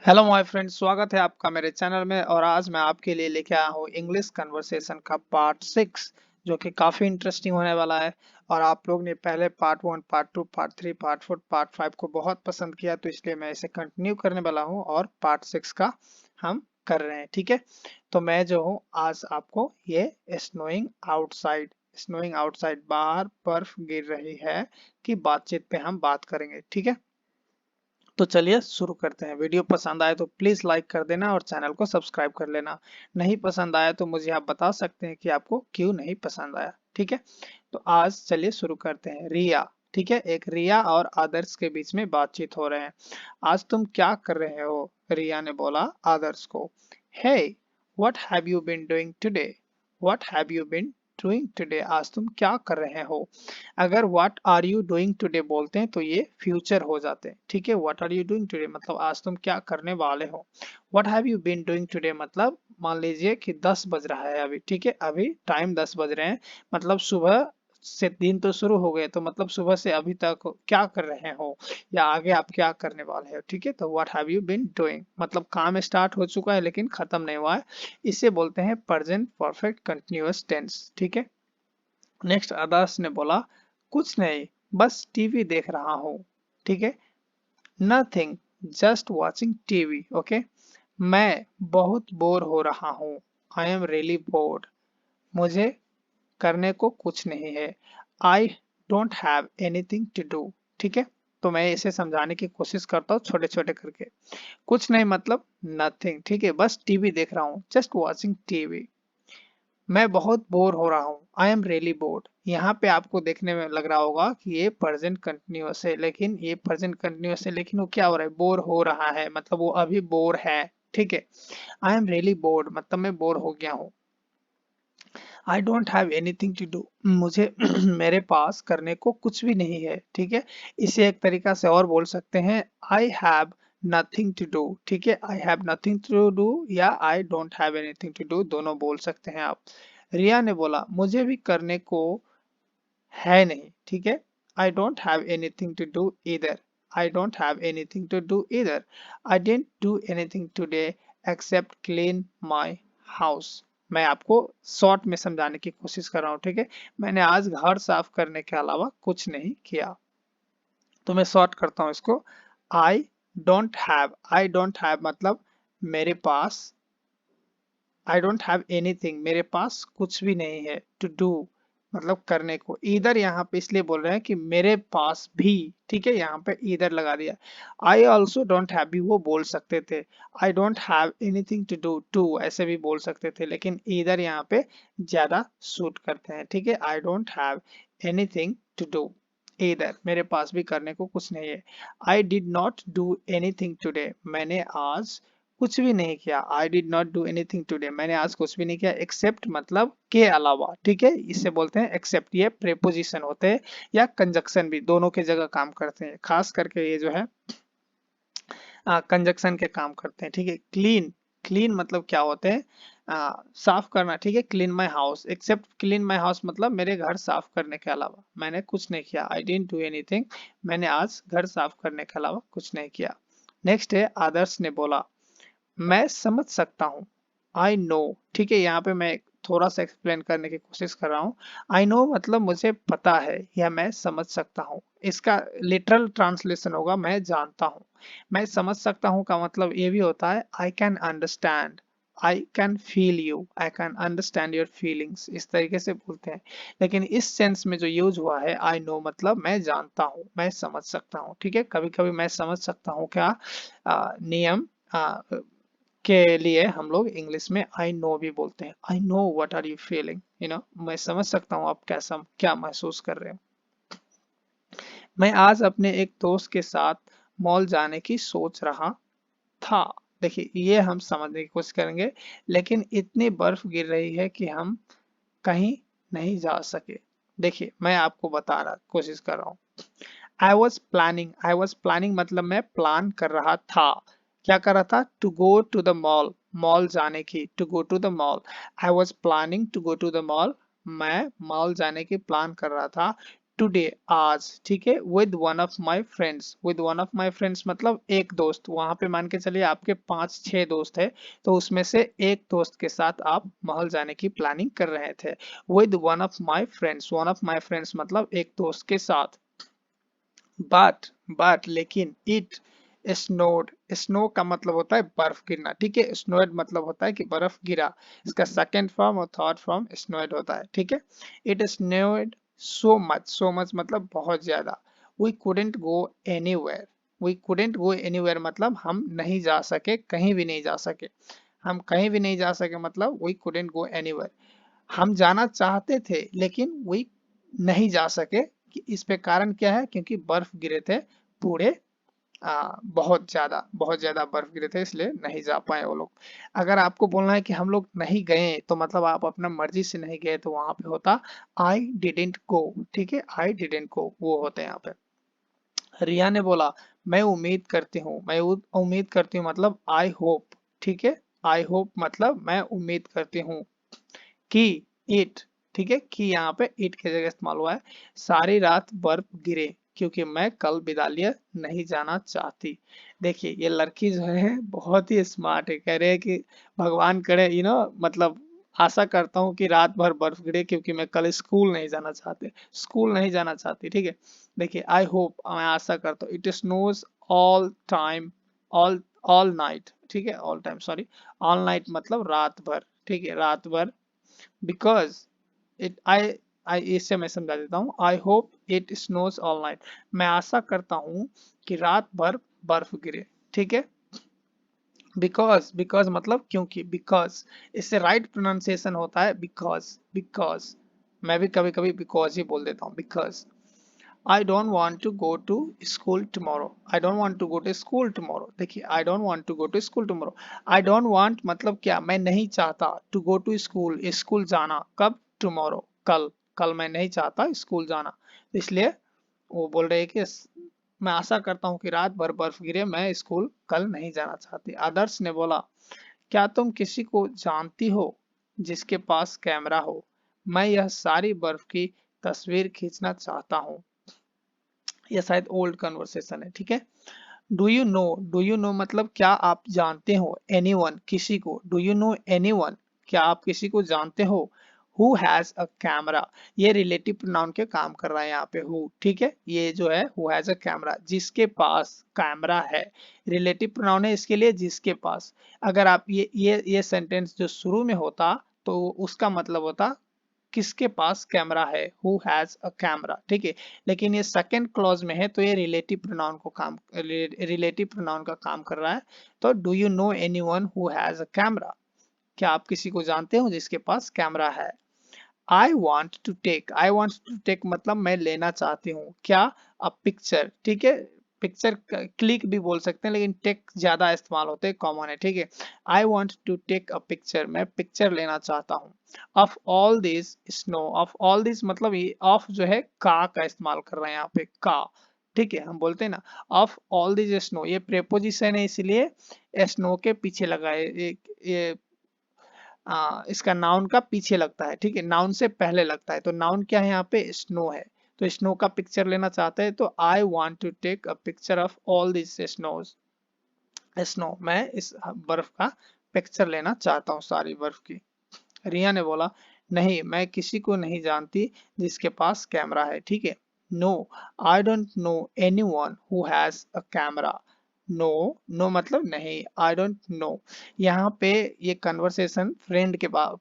Hello my friends, स्वागत है आपका मेरे चैनल में। और आज मैं आपके लिए लेके आया हूँ इंग्लिश कन्वर्सेशन का पार्ट 6, जो कि काफ़ी इंटरेस्टिंग होने वाला है। और आप लोग ने पहले part 1, part 2, part 3, part 4, part 5 को बहुत पसंद किया, तो इसलिए मैं इसे कंटिन्यू करने वाला हूँ और पार्ट 6 का हम कर रहे हैं। ठीक है, तो मैं जो हूँ आज आपको ये स्नोइंग आउटसाइड बाहर बर्फ गिर रही है कि बातचीत पे हम बात करेंगे। ठीक है, तो चलिए शुरू करते हैं। वीडियो पसंद आए तो प्लीज लाइक कर देना और चैनल को सब्सक्राइब कर लेना। नहीं पसंद आया तो मुझे आप बता सकते हैं कि आपको क्यों नहीं पसंद आया। ठीक है, तो आज चलिए शुरू करते हैं। रिया, ठीक है, एक रिया और आदर्श के बीच में बातचीत हो रहे हैं। आज तुम क्या कर रहे हो? रिया ने बोला आदर्श को। Hey, what have you been doing today? What have you been doing today? आज तुम क्या कर रहे हो? अगर what are you doing today बोलते हैं तो ये फ्यूचर हो जाते हैं। ठीक है, what are you doing today मतलब आज तुम क्या करने वाले हो। What have you been doing today मतलब मान लीजिए कि 10 बज रहा है अभी। ठीक है, अभी टाइम 10 बज रहे हैं, मतलब सुबह से दिन तो शुरू हो गए, तो मतलब सुबह से अभी तक क्या कर रहे हो या आगे आप क्या करने वाले हो। ठीक है, तो what have you been doing मतलब काम स्टार्ट हो चुका है लेकिन खत्म नहीं हुआ है। इसे बोलते हैं प्रेजेंट परफेक्ट कंटिन्यूअस टेंस। ठीक है, नेक्स्ट आदर्श ने बोला कुछ नहीं, बस टीवी देख रहा हूँ। ठीक है, nothing, just watching TV. Okay, मैं बहुत बोर हो रहा हूँ। आई एम रियली बोर्ड, मुझे करने को कुछ नहीं है। I don't have anything to do. ठीक है, तो मैं इसे समझाने की कोशिश करता हूँ छोटे छोटे करके। कुछ नहीं मतलब नथिंग, ठीक है, बस टीवी देख रहा हूँ, जस्ट वॉचिंग टीवी। मैं बहुत बोर हो रहा हूँ, आई एम रियली बोर्ड। यहाँ पे आपको देखने में लग रहा होगा कि ये प्रेजेंट कंटिन्यूअस है, लेकिन ये प्रेजेंट कंटिन्यूअस है लेकिन वो क्या हो रहा है, बोर हो रहा है, मतलब वो अभी बोर है। ठीक है, आई एम रियली बोर्ड मतलब मैं बोर हो गया हूँ। I don't have anything to do, मुझे मेरे पास करने को कुछ भी नहीं है। ठीक है, इसे एक तरीका से और बोल सकते हैं, I have nothing to do. ठीक है, I have nothing to do या I don't have anything to do, दोनों बोल सकते हैं आप। रिया ने बोला मुझे भी करने को है नहीं। ठीक है, I don't have anything to do इधर। I don't have anything to do इधर। I didn't do anything today except clean my house. मैं आपको शॉर्ट में समझाने की कोशिश कर रहा हूँ। ठीक है, मैंने आज घर साफ करने के अलावा कुछ नहीं किया। तो मैं शॉर्ट करता हूँ इसको। आई डोंट हैव मतलब मेरे पास, आई डोंट हैव एनीथिंग मेरे पास कुछ भी नहीं है, टू डू मतलब करने को। इधर यहाँ पे इसलिए बोल रहे हैं कि मेरे पास भी। ठीक है, यहाँ पे इधर लगा दिया। आई ऑल्सो डोंट हैव भी वो बोल सकते थे। I don't have anything to do टू ऐसे भी बोल सकते थे, लेकिन इधर यहाँ पे ज्यादा सूट करते हैं। ठीक है, I don't have anything to do इधर, मेरे पास भी करने को कुछ नहीं है। I did not do anything today, मैंने आज कुछ भी नहीं किया। I did not do anything today, मैंने आज कुछ भी नहीं किया। एक्सेप्ट मतलब के अलावा। ठीक है, इसे बोलते हैं एक्सेप्ट। ये प्रेपोजिशन होते हैं या कंजक्शन भी, दोनों के जगह काम करते हैं। खास करके ये जो है कंजक्शन के काम करते हैं। ठीक है, क्लीन, क्लीन मतलब क्या होते हैं, साफ करना। ठीक है, clean my house, except clean my house मतलब मेरे घर साफ करने के अलावा मैंने कुछ नहीं किया। आई डिडंट डू एनीथिंग, मैंने आज घर साफ करने के अलावा कुछ नहीं किया। नेक्स्ट है आदर्श ने बोला मैं समझ सकता हूँ। आई नो, ठीक है, यहाँ पे मैं थोड़ा सा एक्सप्लेन करने की कोशिश कर रहा हूँ। आई नो मतलब मुझे पता है या मैं समझ सकता हूँ। इसका लिटरल ट्रांसलेशन होगा मैं जानता हूँ। मैं समझ सकता हूँ का मतलब ये भी होता है I can understand, I can feel you, I can understand your feelings, इस तरीके से बोलते हैं। लेकिन इस सेंस में जो यूज हुआ है आई नो मतलब मैं जानता हूँ, मैं समझ सकता हूँ। ठीक है, कभी कभी मैं समझ सकता हूँ क्या नियम के लिए हम लोग इंग्लिश में आई नो भी बोलते हैं। I know what are you feeling, मैं समझ सकता हूँ आप कैसा क्या महसूस कर रहे हो। मैं आज अपने एक दोस्त के साथ मॉल जाने की सोच रहा था। देखिए ये हम समझने की कोशिश करेंगे, लेकिन इतनी बर्फ गिर रही है कि हम कहीं नहीं जा सके। देखिए मैं आपको बता रहा कोशिश कर रहा हूँ। आई वॉज प्लानिंग मतलब मैं प्लान कर रहा था। क्या कर रहा था, to go to the mall, mall जाने की, to go to the mall. I was planning to go to the mall, मैं मॉल जाने की प्लान कर रहा था। टुडे आज, ठीक है, with one of my friends, with one of my friends मतलब एक दोस्त, वहां पे मान के चलिए आपके 5-6 दोस्त है, तो उसमें से एक दोस्त के साथ आप महल जाने की प्लानिंग कर रहे थे। With one of my friends, one of my friends मतलब एक दोस्त के साथ। बट लेकिन इट स्नोड, स्नो का मतलब होता है बर्फ गिरना, ठीक है, स्नोड मतलब होता है कि बर्फ गिरा, इसका सेकेंड फॉर्म और थर्ड फॉर्म स्नोड होता है, ठीक है। इट स्नोड सो मच मतलब बहुत ज्यादा। We couldn't go anywhere, we couldn't go anywhere मतलब हम नहीं जा सके, कहीं भी नहीं जा सके, हम कहीं भी नहीं जा सके मतलब वी कुडेंट गो एनीवेयर। हम जाना चाहते थे लेकिन वी नहीं जा सके, इस पे कारण क्या है, क्योंकि बर्फ गिरे थे पूरे, बहुत ज्यादा बर्फ गिरे थे, इसलिए नहीं जा पाए वो लोग। अगर आपको बोलना है कि हम लोग नहीं गए तो मतलब आप अपना मर्जी से नहीं गए, तो वहां पे होता आई डिडेंट गो, ठीक है, आई डिडेंट गो वो होते हैं यहाँ पे। रिया ने बोला मैं उम्मीद करती हूँ, मैं उम्मीद करती हूँ मतलब आई होप, ठीक है, आई होप मतलब मैं उम्मीद करती हूँ कि इट, ठीक है, कि यहाँ पे इट की जगह इस्तेमाल हुआ है, सारी रात बर्फ गिरे क्योंकि मैं कल विद्यालय नहीं जाना चाहती। देखिए ये लड़की जो है बहुत ही स्मार्ट है, कह रहे हैं कि भगवान करे मतलब आशा करता हूँ कि रात भर बर्फ गिरे क्योंकि मैं कल स्कूल नहीं जाना चाहती, स्कूल नहीं जाना चाहती, ठीक है। देखिए आई होप, मैं आशा करता हूँ, it snows all time, all all night, ठीक है, all time sorry, all night मतलब रात भर, ठीक है, रात भर, बिकॉज इट आई इससे मैं समझा देता हूँ, I hope it snows all night, मैं आशा करता हूँ कि रात भर बर्फ गिरे, ठीक है। बिकॉज मतलब क्योंकि, बिकॉज इससे राइट प्रोनाउंसिएशन होता है बिकॉज, बिकॉज मैं भी कभी कभी बिकॉज ही बोल देता हूँ, because I don't want to go to school tomorrow, I don't want to go to school tomorrow, देखिए I don't want to go to school tomorrow, I don't want मतलब क्या, मैं नहीं चाहता, to go to school, school जाना, कब, tomorrow कल, कल मैं नहीं चाहता स्कूल जाना, इसलिए वो बोल रहे हैं कि मैं आशा करता हूँ कि रात भर बर्फ गिरे, मैं स्कूल कल नहीं जाना चाहती। आदर्श ने बोला क्या तुम किसी को जानती हो जिसके पास कैमरा हो, मैं यह सारी बर्फ की तस्वीर खींचना चाहता हूँ। ये शायद ओल्ड कन्वर्सेशन है, ठीक है। डू यू नो मतलब क्या आप जानते हो, एनीवन किसी को, डू यू नो एनीवन क्या आप किसी को जानते हो, हु हैज अ कैमरा, ये रिलेटिव प्रोनाउन के काम कर रहा है यहाँ पे हु, ठीक है, ये जो है हु हैज अ कैमरा, जिसके पास कैमरा है, रिलेटिव प्रोनाउन है इसके लिए जिसके पास। अगर आप ये सेंटेंस जो शुरू में होता तो उसका मतलब होता किसके पास कैमरा है, हु हैज अ कैमरा, ठीक है। लेकिन ये सेकंड क्लॉज में है तो ये रिलेटिव प्रोनाउन को काम, रिलेटिव प्रोनाउन का काम कर रहा है। तो do you know anyone who has a camera, क्या आप किसी को जानते हो जिसके पास कैमरा है। I want to take, I want to take मतलब मैं लेना चाहती हूँ क्या, अ पिक्चर, ठीक है, पिक्चर क्लिक भी बोल सकते हैं लेकिन टेक ज्यादा इस्तेमाल होते हैं, कॉमन है, ठीक है। I want to take a picture, मैं पिक्चर लेना चाहता हूँ। Of all this snow, of all this मतलब ये ऑफ जो है का इस्तेमाल कर रहे हैं यहाँ पे का, ठीक है, हम बोलते हैं ना ऑफ ऑल दिस स्नो, ये प्रेपोजिशन है इसलिए स्नो के पीछे लगा है, ये इसका नाउन का पीछे लगता है, ठीक है, नाउन से पहले लगता है, तो नाउन क्या है यहाँ पे, स्नो है, तो स्नो का पिक्चर लेना चाहते हैं तो I want to take a picture of all this snows, snow, मैं इस बर्फ का पिक्चर लेना चाहता हूँ सारी बर्फ की। रिया ने बोला नहीं मैं किसी को नहीं जानती जिसके पास कैमरा है, ठीक है। No I don't know anyone who has a camera, no, no मतलब नहीं, आई डोंट नो, यहाँ पे ये कन्वर्सेशन फ्रेंड के बाद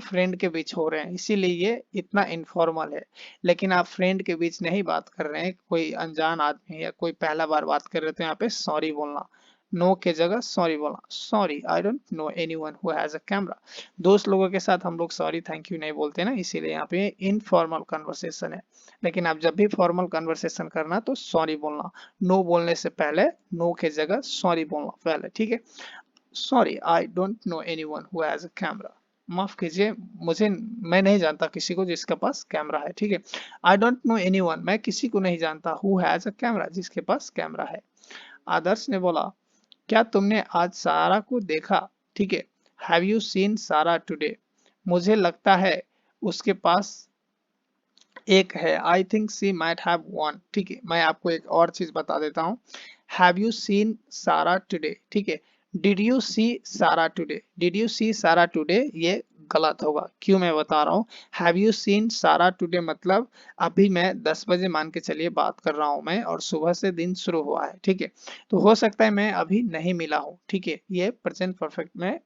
फ्रेंड के बीच हो रहे हैं इसीलिए ये इतना इनफॉर्मल है, लेकिन आप फ्रेंड के बीच नहीं बात कर रहे हैं, कोई अनजान आदमी या कोई पहला बार बात कर रहे थे, यहाँ पे सॉरी बोलना, नो के जगह सॉरी बोलना, sorry I don't no anyone who has a camera. दोस्त लोगों के साथ हम लोग सॉरी थैंक यू नहीं बोलते ना, इसीलिए यहाँ पे इनफॉर्मल कन्वर्सेशन है, लेकिन आप जब भी फॉर्मल कन्वर्सेशन करना तो सॉरी बोलना, नो बोलने से पहले, नो के जगह सॉरी बोलना पहले, ठीक है। Sorry I don't no anyone who has a camera, माफ कीजिए मुझे, मैं नहीं जानता किसी को जिसके पास कैमरा है, ठीक है। आई डोंट नो एनीवन मैं किसी को नहीं जानता हु हैज अ कैमरा जिसके पास कैमरा है। आदर्श ने बोला क्या तुमने आज सारा को देखा, ठीक है, have you seen Sarah today, मुझे लगता है उसके पास एक है I think she might have one. ठीक है, मैं आपको एक और चीज बता देता हूँ। Have you seen Sarah today. ठीक है, डिड यू सी सारा टुडे, डिड यू सी सारा टुडे ये गलत होगा। क्यों मैं बता रहा हूँ। Have you seen Sarah today मतलब अभी मैं 10 बजे मान के चलिए बात कर रहा हूँ मैं, और सुबह से दिन शुरू हुआ है। ठीक है, तो हो सकता है मैं अभी नहीं मिला हूँ। ठीक है, ये प्रेजेंट परफेक्ट में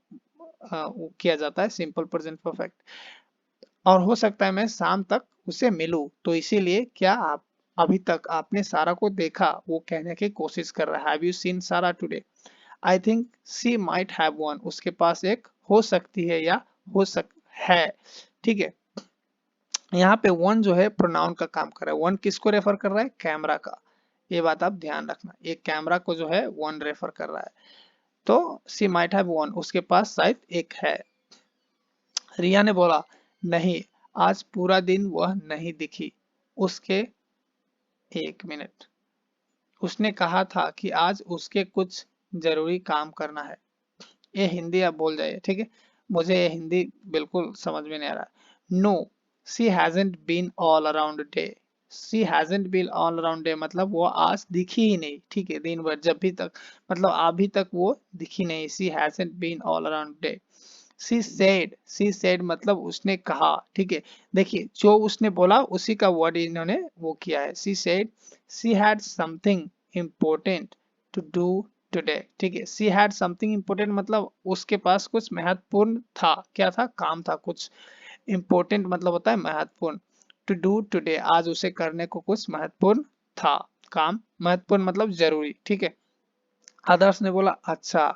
वो किया जाता है, सिंपल प्रेजेंट परफेक्ट। और हो सकता है मैं शाम तक उसे मिलूं, तो इसीलिए क्या आप अभी तक आपने सारा को देखा वो कहने की कोशिश कर रहा है। Have you seen Sarah today. I think she might have one, उसके पास एक हो सकती है या हो सक है। ठीक है, यहाँ पे वन जो है प्रोनाउन का काम कर रहा है। वन किसको रेफर कर रहा है, कैमरा का। ये बात आप ध्यान रखना, ये कैमरा को जो है वन रेफर कर रहा है। तो सी माइट हैव वन, उसके पास शायद एक है। रिया ने बोला नहीं, आज पूरा दिन वह नहीं दिखी। उसके एक मिनट, उसने कहा था कि आज उसके कुछ जरूरी काम करना है। ये हिंदी आप बोल जाइए। ठीक है, मुझे ये हिंदी बिल्कुल समझ में नहीं आ रहा। No she hasn't been all around day. She hasn't been all around day मतलब वो आज दिखी ही नहीं। ठीक है, दिन भर जब भी तक मतलब अभी तक वो दिखी नहीं। She hasn't been all around day. She said मतलब उसने कहा। ठीक है, देखिए जो उसने बोला उसी का वर्ड इन्होंने वो किया है। She said she had something important to do today. ठीक है, सी हैड समथिंग इम्पोर्टेंट मतलब उसके पास कुछ महत्वपूर्ण था। क्या था, काम था कुछ। इम्पोर्टेंट मतलब होता है महत्वपूर्ण। टू डू टुडे आज उसे करने को कुछ महत्वपूर्ण था। काम महत्वपूर्ण मतलब जरूरी। ठीक है, आदर्श ने बोला अच्छा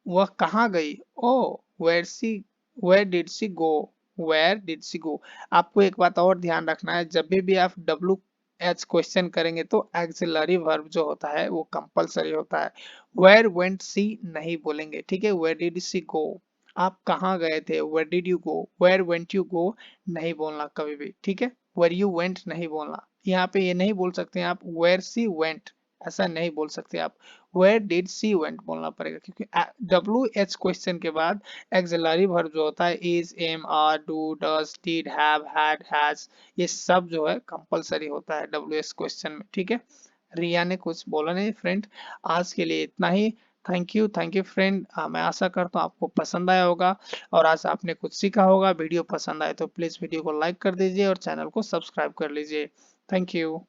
वह कहाँ गई। Oh where did she go, where did she go. आपको एक बात और ध्यान रखना है, जब भी आप डब्ल्यू एच क्वेश्चन करेंगे तो एक्सिलरी वर्ब जो होता है वो कंपलसरी होता है। वेयर वेंट सी नहीं बोलेंगे। ठीक है, वेयर डिड सी गो, आप कहाँ गए थे, where did you go. Where went you go नहीं बोलना कभी भी। ठीक है, वेयर यू वेंट नहीं बोलना। यहाँ पे ये नहीं बोल सकते हैं आप वेयर सी वेंट, ऐसा नहीं बोल सकते आप। वेयर डिड सी वेंट बोलना पड़ेगा, क्योंकि डब्ल्यू एच क्वेश्चन के बाद एक्सिलरी वर्ब जो होता है is, am, are, do, does, did, have, had, has, ये सब जो है कंपलसरी होता है डब्ल्यू एच क्वेश्चन में। ठीक है, रिया ने कुछ बोला नहीं फ्रेंड। आज के लिए इतना ही। Thank you friend. मैं आशा करता हूँ आपको पसंद आया होगा और आज आपने कुछ सीखा होगा। वीडियो पसंद आए तो प्लीज वीडियो को लाइक कर दीजिए और चैनल को सब्सक्राइब कर लीजिए। Thank you.